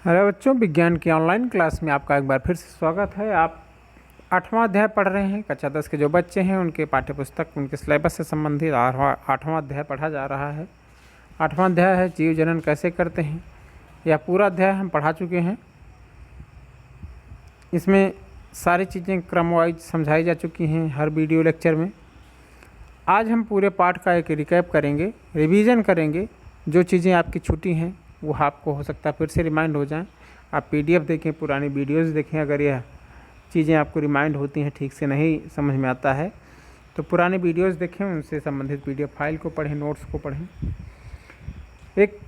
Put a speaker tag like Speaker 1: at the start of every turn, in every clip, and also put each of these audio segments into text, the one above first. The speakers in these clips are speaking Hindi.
Speaker 1: हेलो बच्चों, विज्ञान की ऑनलाइन क्लास में आपका एक बार फिर से स्वागत है। आप 8वां अध्याय पढ़ रहे हैं। कक्षा 10 के जो बच्चे हैं उनके पाठ्यपुस्तक उनके सिलेबस से संबंधित 8वां अध्याय पढ़ा जा रहा है। 8वां अध्याय है जीव जनन कैसे करते हैं। यह पूरा अध्याय हम पढ़ा चुके हैं। इसमें सारी चीज़ें क्रमवाइज समझाई जा चुकी हैं हर वीडियो लेक्चर में। आज हम पूरे पाठ का एक रिकैप करेंगे, रिवीजन करेंगे। जो चीज़ें आपकी छूटी हैं वो आपको हो सकता है फिर से रिमाइंड हो जाएं। आप पीडीएफ देखें, पुरानी वीडियोस देखें। अगर यह चीज़ें आपको रिमाइंड होती हैं, ठीक से नहीं समझ में आता है तो पुरानी वीडियोस देखें, उनसे संबंधित पीडीएफ फाइल को पढ़ें, नोट्स को पढ़ें। एक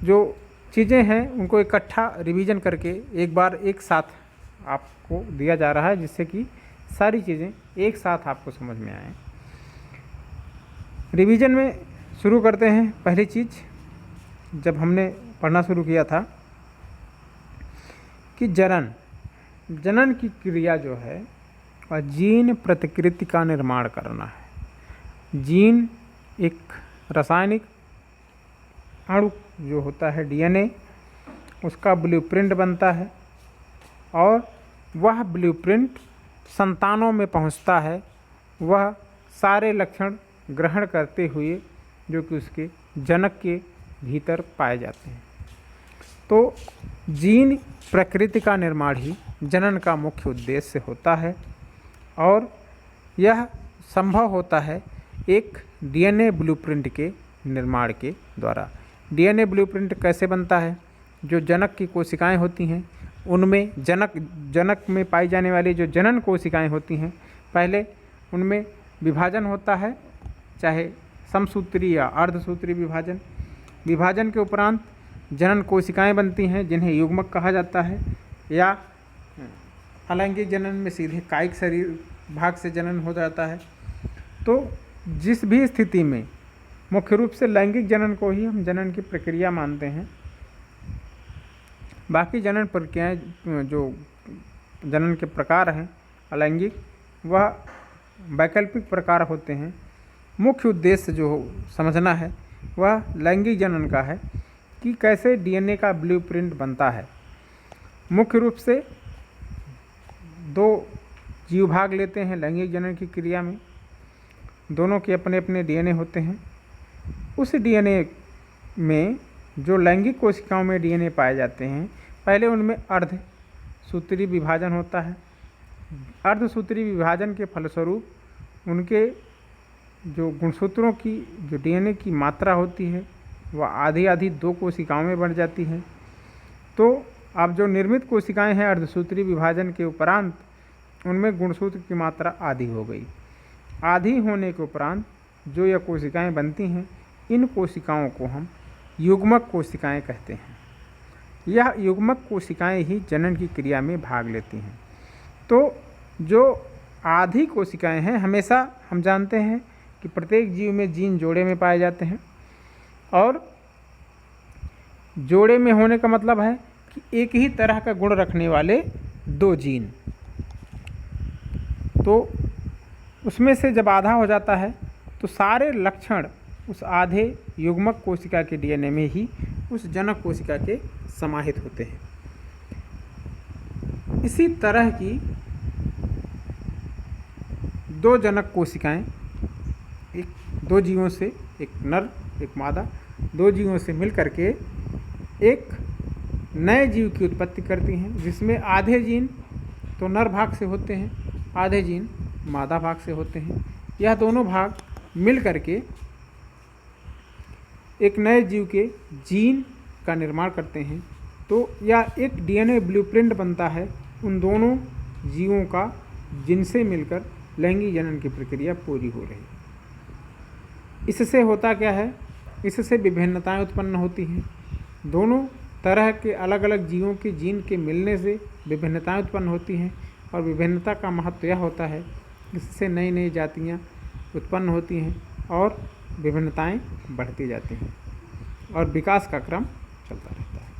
Speaker 1: जो चीज़ें हैं उनको इकट्ठा रिवीजन करके एक बार एक साथ आपको दिया जा रहा है, जिससे कि सारी चीज़ें एक साथ आपको समझ में आएँ। रिवीजन में शुरू करते हैं। पहली चीज़, जब हमने पढ़ना शुरू किया था कि जनन की क्रिया जो है और जीन प्रतिकृति का निर्माण करना है। जीन एक रासायनिक अणु जो होता है डीएनए, उसका ब्लूप्रिंट बनता है और वह ब्लूप्रिंट संतानों में पहुंचता है। वह सारे लक्षण ग्रहण करते हुए जो कि उसके जनक के भीतर पाए जाते हैं। तो जीन प्रकृति का निर्माण ही जनन का मुख्य उद्देश्य होता है और यह संभव होता है एक डीएनए ब्लूप्रिंट के निर्माण के द्वारा। डीएनए ब्लूप्रिंट कैसे बनता है? जो जनक की कोशिकाएं होती हैं उनमें जनक में पाई जाने वाली जो जनन कोशिकाएं होती हैं, पहले उनमें विभाजन होता है, चाहे समसूत्री या अर्धसूत्री विभाजन के उपरांत जनन कोशिकाएं बनती हैं जिन्हें युग्मक कहा जाता है, या अलैंगिक जनन में सीधे कायिक शरीर भाग से जनन हो जाता है। तो जिस भी स्थिति में मुख्य रूप से लैंगिक जनन को ही हम जनन की प्रक्रिया मानते हैं। बाकी जनन प्रक्रियाएं जो जनन के प्रकार हैं अलैंगिक, वह वैकल्पिक प्रकार होते हैं। मुख्य उद्देश्य जो समझना है वह लैंगिक जनन का है कि कैसे डीएनए का ब्लूप्रिंट बनता है। मुख्य रूप से दो जीव भाग लेते हैं लैंगिक जनन की क्रिया में। दोनों के अपने अपने डीएनए होते हैं। उस डीएनए में जो लैंगिक कोशिकाओं में डीएनए पाए जाते हैं, पहले उनमें अर्धसूत्री विभाजन होता है। अर्धसूत्री विभाजन के फलस्वरूप उनके जो गुणसूत्रों की जो डीएनए की मात्रा होती है वह आधी आधी दो कोशिकाओं में बढ़ जाती है। तो अब जो निर्मित कोशिकाएं हैं अर्धसूत्री विभाजन के उपरांत, उनमें गुणसूत्र की मात्रा आधी हो गई। आधी होने के उपरांत जो यह कोशिकाएं बनती हैं, इन कोशिकाओं को हम युग्मक कोशिकाएं कहते हैं। यह युग्मक कोशिकाएं ही जनन की क्रिया में भाग लेती हैं। तो जो आधी कोशिकाएं हैं, हमेशा हम जानते हैं कि प्रत्येक जीव में जीन जोड़े में पाए जाते हैं, और जोड़े में होने का मतलब है कि एक ही तरह का गुण रखने वाले दो जीन। तो उसमें से जब आधा हो जाता है तो सारे लक्षण उस आधे युग्मक कोशिका के डीएनए में ही उस जनक कोशिका के समाहित होते हैं। इसी तरह की दो जनक कोशिकाएं दो जीवों से, एक नर एक मादा, दो जीवों से मिल करके एक नए जीव की उत्पत्ति करती हैं, जिसमें आधे जीन तो नर भाग से होते हैं, आधे जीन मादा भाग से होते हैं। यह दोनों भाग मिल करके एक नए जीव के जीन का निर्माण करते हैं। तो यह एक डीएनए ब्लूप्रिंट बनता है उन दोनों जीवों का, जिनसे मिलकर लैंगिक जनन की प्रक्रिया पूरी हो रही है। इससे होता क्या है? इससे विभिन्नताएं उत्पन्न होती हैं। दोनों तरह के अलग अलग जीवों के जीन के मिलने से विभिन्नताएं उत्पन्न होती हैं, और विभिन्नता का महत्व यह होता है इससे नई नई जातियां उत्पन्न होती हैं और विभिन्नताएं बढ़ती जाती हैं और विकास का क्रम चलता रहता है।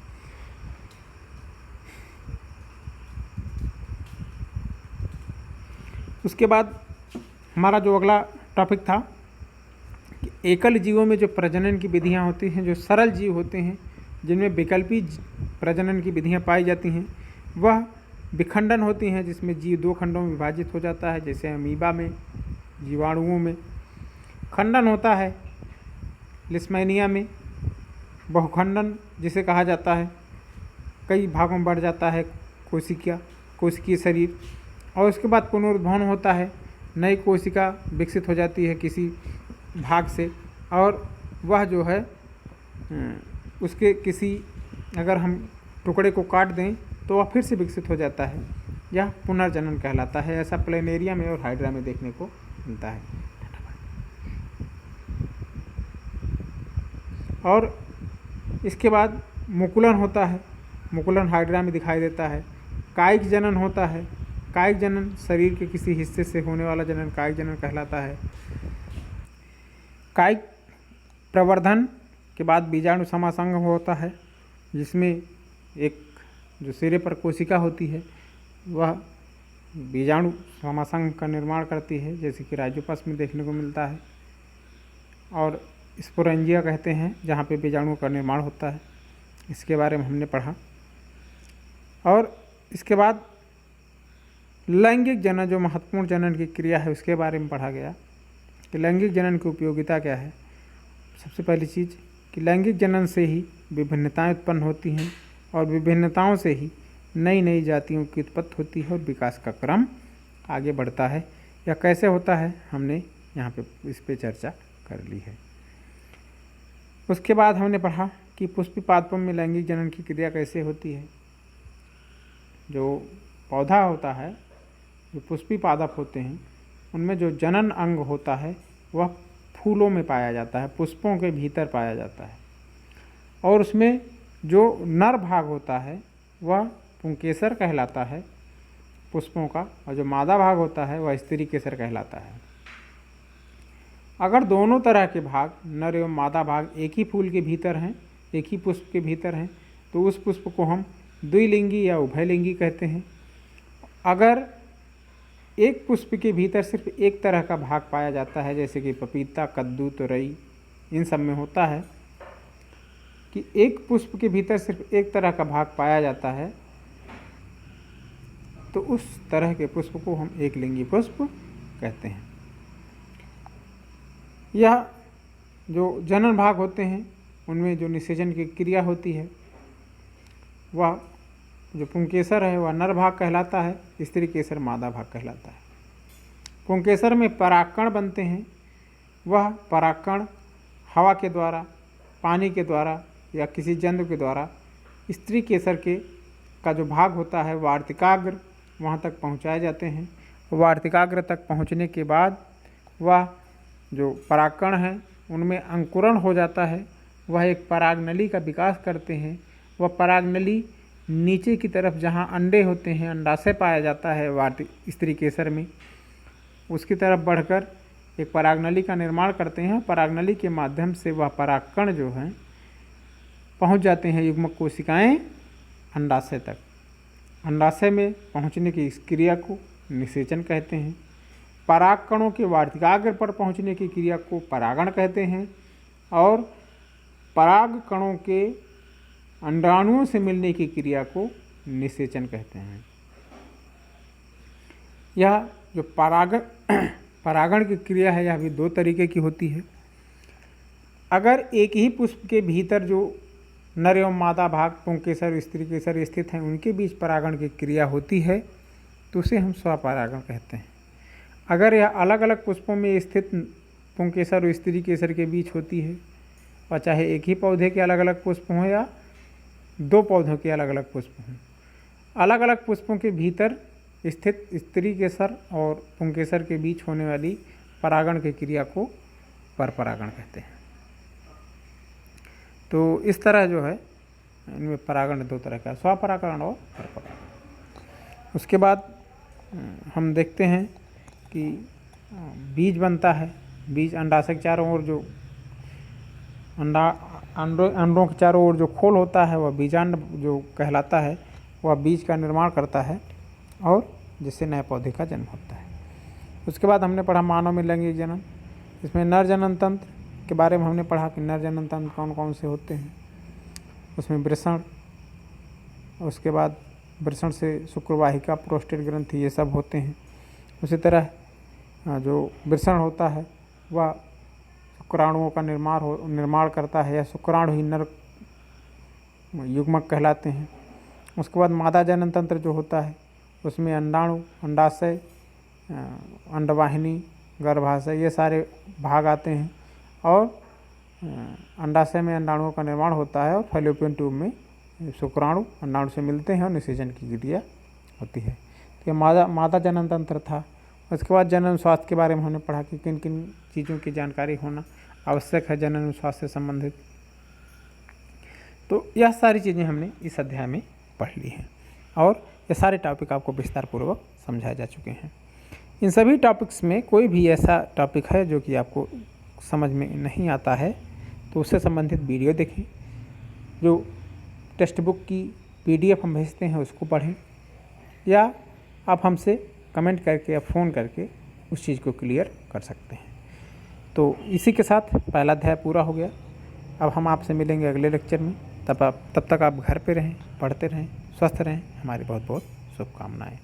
Speaker 1: उसके बाद हमारा जो अगला टॉपिक था कि एकल जीवों में जो प्रजनन की विधियां होती हैं, जो सरल जीव होते हैं, जिनमें विकल्पी प्रजनन की विधियाँ पाई जाती हैं वह विखंडन होती हैं, जिसमें जीव 2 खंडों में विभाजित हो जाता है, जैसे अमीबा में, जीवाणुओं में। खंडन होता है लिस्मेनिया में, बहुखंडन जिसे कहा जाता है, कई भागों में बढ़ जाता है कोशिकीय शरीर। और उसके बाद पुनरुद्भवन होता है, नई कोशिका विकसित हो जाती है किसी भाग से, और वह जो है उसके किसी अगर हम टुकड़े को काट दें तो वह फिर से विकसित हो जाता है। यह पुनर्जनन कहलाता है। ऐसा प्लेनेरिया में और हाइड्रा में देखने को मिलता है। और इसके बाद मुकुलन होता है, मुकुलन हाइड्रा में दिखाई देता है। कायिक जनन होता है, कायिक जनन शरीर के किसी हिस्से से होने वाला जनन कायिक जनन कहलाता है। कायिक प्रवर्धन के बाद बीजाणु समासंग होता है, जिसमें एक जो सिरे पर कोशिका होती है वह बीजाणु समासंग का निर्माण करती है, जैसे कि राइजोपस में देखने को मिलता है। और स्पोरेंजिया कहते हैं जहाँ पे बीजाणुओं का निर्माण होता है, इसके बारे में हमने पढ़ा। और इसके बाद लैंगिक जनन, जो महत्वपूर्ण जनन की क्रिया है, उसके बारे में पढ़ा गया कि लैंगिक जनन की उपयोगिता क्या है। सबसे पहली चीज़ कि लैंगिक जनन से ही विभिन्नताएं उत्पन्न होती हैं, और विभिन्नताओं से ही नई नई जातियों की उत्पत्ति होती है और विकास का क्रम आगे बढ़ता है। यह कैसे होता है हमने यहाँ पे इस पे चर्चा कर ली है। उसके बाद हमने पढ़ा कि पुष्पी पादपों में लैंगिक जनन की क्रिया कैसे होती है। जो पौधा होता है, जो पुष्पी पादप होते हैं, उनमें जो जनन अंग होता है वह फूलों में पाया जाता है, पुष्पों के भीतर पाया जाता है। और उसमें जो नर भाग होता है वह पुंकेसर कहलाता है पुष्पों का, और जो मादा भाग होता है वह स्त्री केसर कहलाता है। अगर दोनों तरह के भाग, नर एवं मादा भाग, एक ही फूल के भीतर हैं, एक ही पुष्प के भीतर हैं, तो उस पुष्प को हम द्विलिंगी या उभयलिंगी कहते हैं। अगर एक पुष्प के भीतर सिर्फ एक तरह का भाग पाया जाता है, जैसे कि पपीता, कद्दू, तोरई, इन सब में होता है कि एक पुष्प के भीतर सिर्फ एक तरह का भाग पाया जाता है, तो उस तरह के पुष्प को हम एक लिंगी पुष्प कहते हैं। यह जो जनन भाग होते हैं उनमें जो निषेचन की क्रिया होती है, वह जो पुंकेसर है वह नर भाग कहलाता है, स्त्री केसर मादा भाग कहलाता है। पुंकेसर में परागकण बनते हैं, वह परागकण हवा के द्वारा, पानी के द्वारा या किसी जंतु के द्वारा स्त्री केसर के का जो भाग होता है वार्तिकाग्र, वहाँ तक पहुँचाए जाते हैं। वार्तिकाग्र तक पहुँचने के बाद वह जो परागकण हैं उनमें अंकुरण हो जाता है, वह एक परागनली का विकास करते हैं। वह परागनली नीचे की तरफ जहाँ अंडे होते हैं, अंडाशय पाया जाता है स्त्री केसर में, उसकी तरफ बढ़कर एक परागनली का निर्माण करते हैं। परागनली के माध्यम से वह परागकण जो हैं पहुंच जाते हैं युग्मक कोशिकाएं अंडाशय तक। अंडाशय में पहुंचने की इस क्रिया को निषेचन कहते हैं। परागकणों के वार्तिकाग्र पर पहुंचने की क्रिया को परागण कहते हैं, और परागकणों के अंडाणुओं से मिलने की क्रिया को निषेचन कहते हैं। यह जो परागण की क्रिया है यह भी 2 तरीके की होती है। अगर एक ही पुष्प के भीतर जो नर एवं मादा भाग पुंकेसर स्त्री केसर स्थित हैं उनके बीच परागण की क्रिया होती है तो उसे हम स्वपरागण कहते हैं। अगर यह अलग अलग पुष्पों में स्थित पुंकेसर और स्त्री केसर के बीच होती है, और चाहे एक ही पौधे के अलग अलग पुष्प हों या 2 पौधों के अलग अलग पुष्प हों, अलग अलग पुष्पों के भीतर स्थित स्त्री केसर और पुंकेसर के बीच होने वाली परागण की क्रिया को परपरागण कहते हैं। तो इस तरह जो है इनमें परागण 2 तरह का, स्वपरागण और परपरागण। उसके बाद हम देखते हैं कि बीज बनता है। बीज अंडाशय के चारों ओर जो अंडों के चारों ओर जो खोल होता है वह बीजांड जो कहलाता है, वह बीज का निर्माण करता है और जिससे नए पौधे का जन्म होता है। उसके बाद हमने पढ़ा मानव में लैंगिक जनन। इसमें नर जनन तंत्र के बारे में हमने पढ़ा कि नर जनन तंत्र कौन कौन से होते हैं। उसमें वृषण, उसके बाद वृषण से शुक्रवाहिका, प्रोस्टेट ग्रंथि, ये सब होते हैं। उसी तरह जो वृषण होता है वह शुक्राणुओं का निर्माण करता है, या शुक्राणु ही नर युग्मक कहलाते हैं। उसके बाद मादा जनन तंत्र जो होता है उसमें अंडाणु, अंडाशय, अंडवाहिनी, गर्भाशय, ये सारे भाग आते हैं। और अंडाशय में अंडाणुओं का निर्माण होता है और फैलोपियन ट्यूब में शुक्राणु अंडाणु से मिलते हैं और निषेचन की क्रिया होती है। तो ये मादा जनन तंत्र था। उसके बाद जनन स्वास्थ्य के बारे में हमने पढ़ा कि किन किन चीज़ों की जानकारी होना आवश्यक है जनन स्वास्थ्य से संबंधित। तो यह सारी चीज़ें हमने इस अध्याय में पढ़ ली हैं और ये सारे टॉपिक आपको विस्तारपूर्वक समझाए जा चुके हैं। इन सभी टॉपिक्स में कोई भी ऐसा टॉपिक है जो कि आपको समझ में नहीं आता है तो उससे संबंधित वीडियो देखें। जो टेक्स्ट बुक की PDF हम भेजते हैं उसको पढ़ें, या आप हमसे कमेंट करके या फ़ोन करके उस चीज़ को क्लियर कर सकते हैं। तो इसी के साथ पहला अध्याय पूरा हो गया। अब हम आपसे मिलेंगे अगले लेक्चर में। तब तक आप घर पे रहें, पढ़ते रहें, स्वस्थ रहें। हमारी बहुत बहुत शुभकामनाएं।